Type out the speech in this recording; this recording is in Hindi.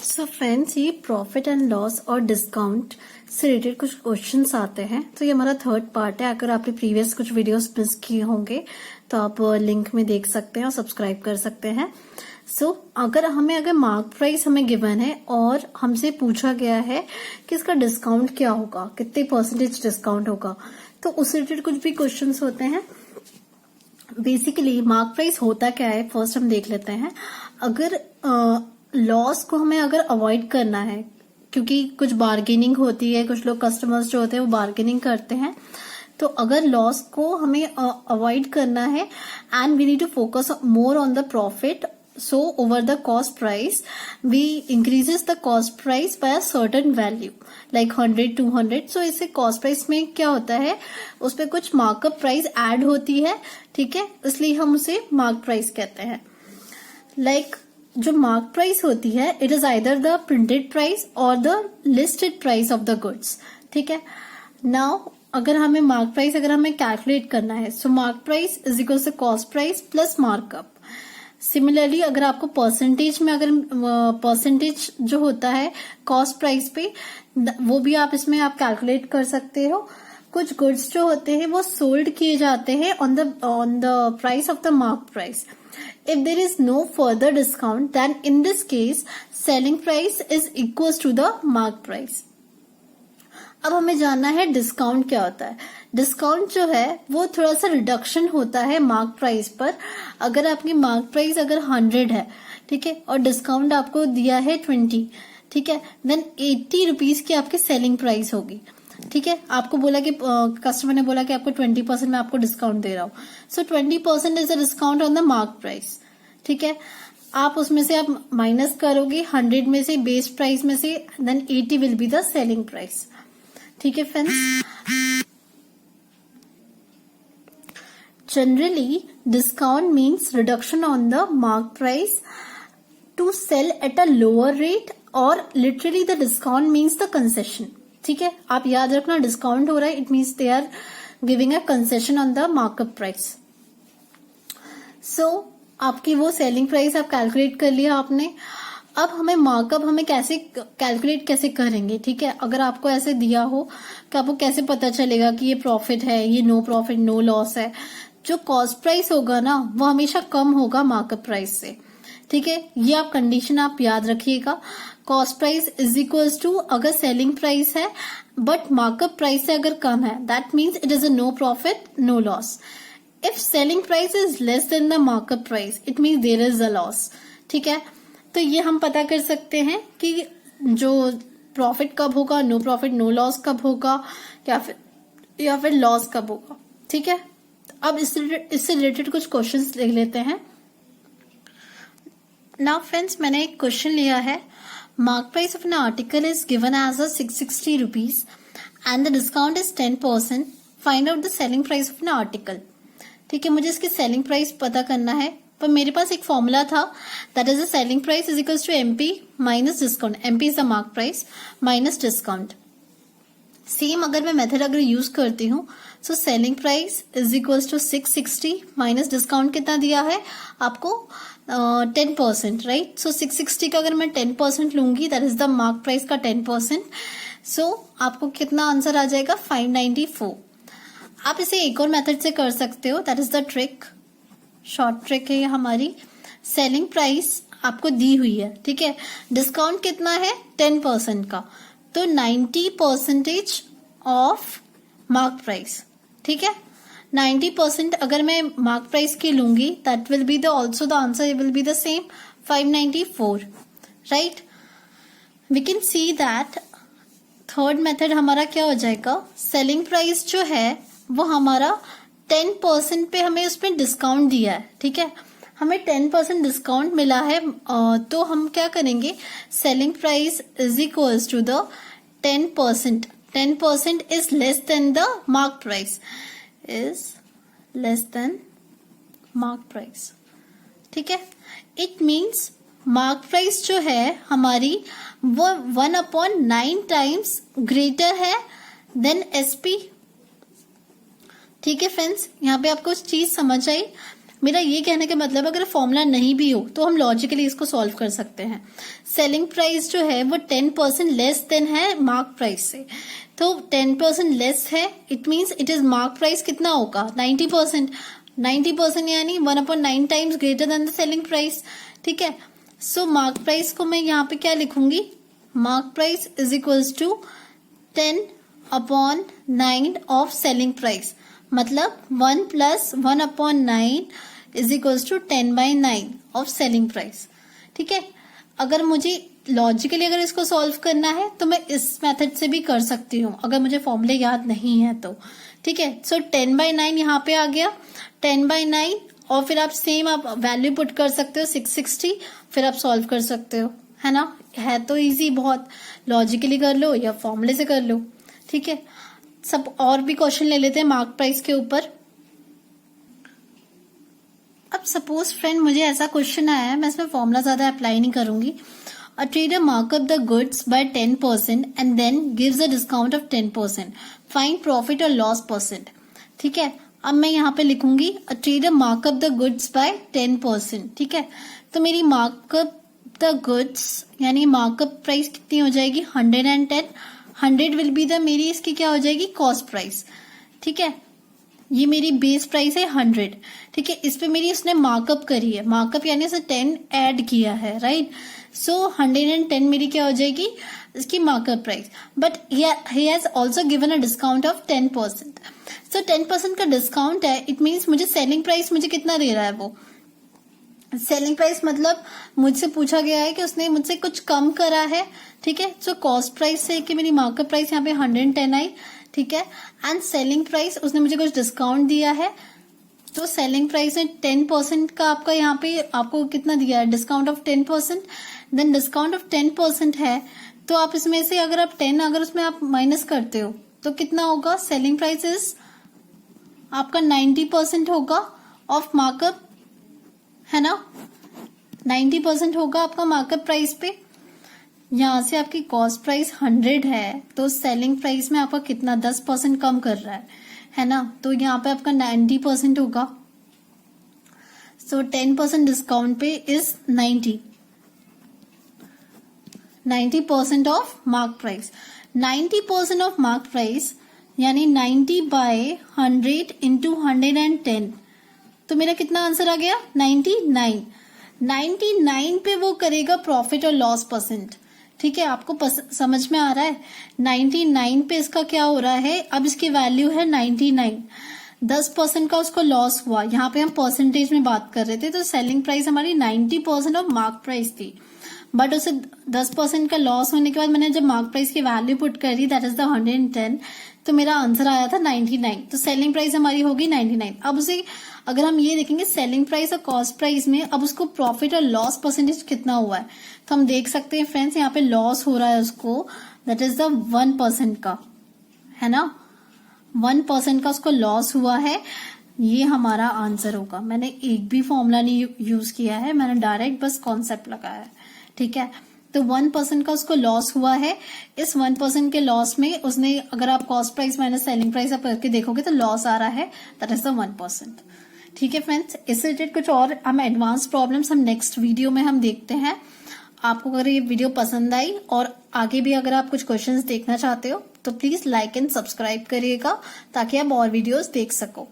सो फ्रेंड्स, ये प्रॉफिट एंड लॉस और डिस्काउंट से रिलेटेड कुछ क्वेश्चंस आते हैं। तो ये हमारा थर्ड पार्ट है। अगर आपने प्रीवियस कुछ वीडियोस मिस किए होंगे तो आप लिंक में देख सकते हैं और सब्सक्राइब कर सकते हैं। अगर मार्क प्राइस हमें गिवन है और हमसे पूछा गया है कि इसका डिस्काउंट क्या होगा, कितने परसेंटेज डिस्काउंट होगा, तो उससे रिलेटेड कुछ भी क्वेश्चंस होते हैं। बेसिकली मार्क प्राइस होता क्या है, फर्स्ट हम देख लेते हैं। अगर लॉस को हमें अगर अवॉइड करना है, क्योंकि कुछ बार्गेनिंग होती है, कुछ लोग कस्टमर्स जो होते हैं वो बार्गेनिंग करते हैं, तो अगर लॉस को हमें अवॉइड करना है and we need to focus more on the profit, so over the cost price we increases the cost price by a certain value like 100 200। so इससे cost price में क्या होता है, उस पे कुछ मार्कअप प्राइस ऐड होती है, ठीक है, इसलिए हम उसे मार्क प्राइस कहते हैं। जो मार्क प्राइस होती है, it is either the printed price और the listed price of the goods, ठीक है। नाउ अगर हमें मार्क प्राइस कैलकुलेट करना है, so mark price is equal to cost price plus markup. Similarly अगर आपको परसेंटेज जो होता है कॉस्ट प्राइस पे, वो भी आप इसमें कैलकुलेट कर सकते हो। कुछ गुड्स जो होते हैं वो सोल्ड किए जाते हैं on the price of the mark price. If there is no further discount then in this case selling price is equal to the mark price. अब हमें जानना है डिस्काउंट क्या होता है। डिस्काउंट जो है वो थोड़ा सा रिडक्शन होता है मार्क प्राइस पर। अगर आपकी मार्क प्राइस 100 है, ठीक है, और डिस्काउंट आपको दिया है 20, ठीक है, देन 80 रुपीज की आपकी सेलिंग प्राइस होगी, ठीक है। आपको बोला कि कस्टमर ने बोला कि आपको 20% में आपको डिस्काउंट दे रहा हूं, सो 20% is a discount on the mark price, ठीक है। आप उसमें से आप माइनस करोगे 100 में से, बेस प्राइस में से, then 80 will be the selling price, ठीक है friends. Generally discount means reduction on the mark price to sell at a lower rate, और literally the discount means the concession, ठीक है। आप याद रखना, डिस्काउंट हो रहा है, it means they are giving a concession on the markup price. So आपकी वो सेलिंग प्राइस आप कैलकुलेट कर लिया आपने। अब हमें मार्कअप कैसे कैलकुलेट करेंगे, ठीक है। अगर आपको ऐसे दिया हो कि आपको कैसे पता चलेगा कि ये प्रॉफिट है, ये नो प्रॉफिट नो लॉस है। जो कॉस्ट प्राइस होगा ना, वो हमेशा कम होगा मार्कअप प्राइस से, ठीक है। ये आप कंडीशन आप याद रखिएगा। Cost price is equals to, अगर सेलिंग प्राइस है बट मार्कअप प्राइस से अगर कम है, that means it is a no profit no loss. If selling price is less than the markup price, it means there is a loss, ठीक है। तो ये हम पता कर सकते हैं कि जो प्रॉफिट कब होगा, नो प्रॉफिट नो लॉस कब होगा, या फिर लॉस कब होगा, ठीक है। अब इससे रिलेटेड कुछ क्वेश्चंस देख लेते हैं। नाउ फ्रेंड्स, मैंने एक क्वेश्चन लिया है। Mark price of an article is given as 660 rupees and the discount is 10%। Find out the selling price of an article, ठीक है। मुझे इसकी सेलिंग प्राइस पता करना है, पर मेरे पास एक फॉर्मूला था, that is the selling price is equals to MP minus discount. MP is the mark price minus discount. Same अगर मैं मेथड यूज करती हूँ, so selling price is equals to 660 minus discount कितना दिया है आपको, 10%, राइट। सो 660 का अगर मैं 10% लूंगी, that is the mark price का 10%। सो आपको कितना आंसर आ जाएगा, 594। आप इसे एक और मेथड से कर सकते हो, that is the trick, short trick है ये हमारी। सेलिंग प्राइस आपको दी हुई है, ठीक है, डिस्काउंट कितना है 10% का, तो 90% ऑफ मार्क प्राइस, ठीक है। 90% अगर मैं मार्क प्राइस की लूंगी, that will be the also the answer will be the same 594, right. We can see that third method हमारा क्या हो जाएगा, सेलिंग प्राइस जो है वो हमारा 10% पे हमें उसमें डिस्काउंट दिया है, ठीक है, हमें 10% डिस्काउंट मिला है। तो हम क्या करेंगे, selling price is equals to the 10%। 10% is less than the mark price, is less than mark price, ठीक है। इट मीन्स मार्क प्राइस जो है हमारी वो 1/9 टाइम्स ग्रेटर है देन एसपी, ठीक है फ्रेंड्स। यहाँ पे आपको चीज समझ आई। मेरा ये कहने का मतलब अगर फॉर्मूला नहीं भी हो तो हम लॉजिकली इसको सॉल्व कर सकते हैं। सेलिंग प्राइस जो है वो 10% लेस देन है मार्क प्राइस से, तो 10% लेस है, it means it is mark price कितना होगा 90%। 90% यानी 1/9 times greater than the selling price. ठीक है, सो मार्क प्राइस को मैं यहाँ पे क्या लिखूंगी, mark price is equals to 10/9 of selling price, मतलब 1 + 1/9 is equals to 10/9 of selling price. ठीक है, अगर मुझे लॉजिकली अगर इसको सॉल्व करना है तो मैं इस मेथड से भी कर सकती हूँ अगर मुझे फॉर्मूले याद नहीं है तो। ठीक है, सो 10/9 यहाँ पे आ गया, 10/9, और फिर आप सेम आप वैल्यू पुट कर सकते हो 660, फिर आप सॉल्व कर सकते हो, है ना। है तो इजी बहुत, लॉजिकली कर लो या फॉर्मूले से कर लो। ठीक है, सब और भी क्वेश्चन ले लेते हैं मार्क प्राइस के ऊपर। अब सपोज फ्रेंड मुझे ऐसा क्वेश्चन आया है, मैं इसमें फॉर्मूला ज्यादा अप्लाई नहीं करूंगी। A trader markup the goods by 10% and then gives a discount of 10%, find profit और लॉस परसेंट। ठीक है, अब मैं यहाँ पे लिखूंगी a trader markup the goods by 10%। ठीक है, तो मेरी मार्कअप द गुड्स यानी मार्कअप प्राइस कितनी हो जाएगी 110, 100 विल बी द मेरी इसकी क्या हो जाएगी कॉस्ट प्राइस। ठीक है, ये मेरी बेस प्राइस है 100। ठीक है, इस पे मेरी उसने मार्कअप करी है, मार्कअप यानी उसे 10 ऐड किया है, राइट। सो 110 मेरी क्या हो जाएगी इसकी markup price, but he has also given a discount of 10%। सो 10% का डिस्काउंट है, इट मीन्स मुझे सेलिंग प्राइस मुझे कितना दे रहा है वो। सेलिंग प्राइस मतलब मुझसे पूछा गया है कि उसने मुझसे कुछ कम करा है। ठीक है, सो कॉस्ट प्राइस से कि मेरी मार्कअप प्राइस यहाँ पे 110 आई। ठीक है, एंड सेलिंग प्राइस उसने मुझे कुछ डिस्काउंट दिया है, तो सेलिंग प्राइस में 10% का आपका यहाँ पे आपको कितना दिया है discount of 10%। Then discount of 10% है, तो आप इसमें से अगर आप 10 अगर उसमें आप माइनस करते हो तो कितना होगा, सेलिंग प्राइस इज आपका 90% होगा ऑफ मार्कअप, है ना। 90% होगा आपका मार्कअप प्राइस पे। यहाँ से आपकी कॉस्ट प्राइस 100 है, तो सेलिंग प्राइस में आपका कितना 10% कम कर रहा है ना। तो यहाँ पे आपका 90% होगा, सो 10% डिस्काउंट पे is 90% of mark price. 90% of mark price यानी 90/100 इंटू 110, तो मेरा कितना आंसर आ गया 99। 99 पे वो करेगा प्रॉफिट और लॉस परसेंट। ठीक है, आपको समझ में आ रहा है। 99 पे इसका क्या हो रहा है, अब इसकी वैल्यू है 99, 10% का उसको लॉस हुआ। यहाँ पे हम परसेंटेज में बात कर रहे थे, तो सेलिंग प्राइस हमारी 90% ऑफ मार्क प्राइस थी, बट उसे 10% का लॉस होने के बाद मैंने जब मार्क प्राइस की वैल्यू पुट करी दैट इज द 110, तो मेरा आंसर आया था 99, तो सेलिंग प्राइस हमारी होगी 99। अब उसे अगर हम ये देखेंगे सेलिंग प्राइस और कॉस्ट प्राइस में अब उसको प्रॉफिट और लॉस परसेंटेज कितना हुआ है, तो हम देख सकते हैं फ्रेंड्स यहाँ पे लॉस हो रहा है उसको, दैट इज द 1% का, है ना। 1% का उसको लॉस हुआ है, ये हमारा आंसर होगा। मैंने एक भी फॉर्मूला नहीं यूज किया है, मैंने डायरेक्ट बस कॉन्सेप्ट लगाया है। ठीक है, तो 1% का उसको लॉस हुआ है। इस 1% के लॉस में उसने अगर आप cost price minus selling price आप करके देखोगे तो लॉस आ रहा है, दैट इज द 1%। ठीक है फ्रेंड्स, इससे रिलेटेड कुछ और हम एडवांस प्रॉब्लम्स हम नेक्स्ट वीडियो में हम देखते हैं। आपको अगर ये वीडियो पसंद आई और आगे भी अगर आप कुछ क्वेश्चंस देखना चाहते हो तो प्लीज लाइक एंड सब्सक्राइब करिएगा ताकि आप और वीडियोस देख सको।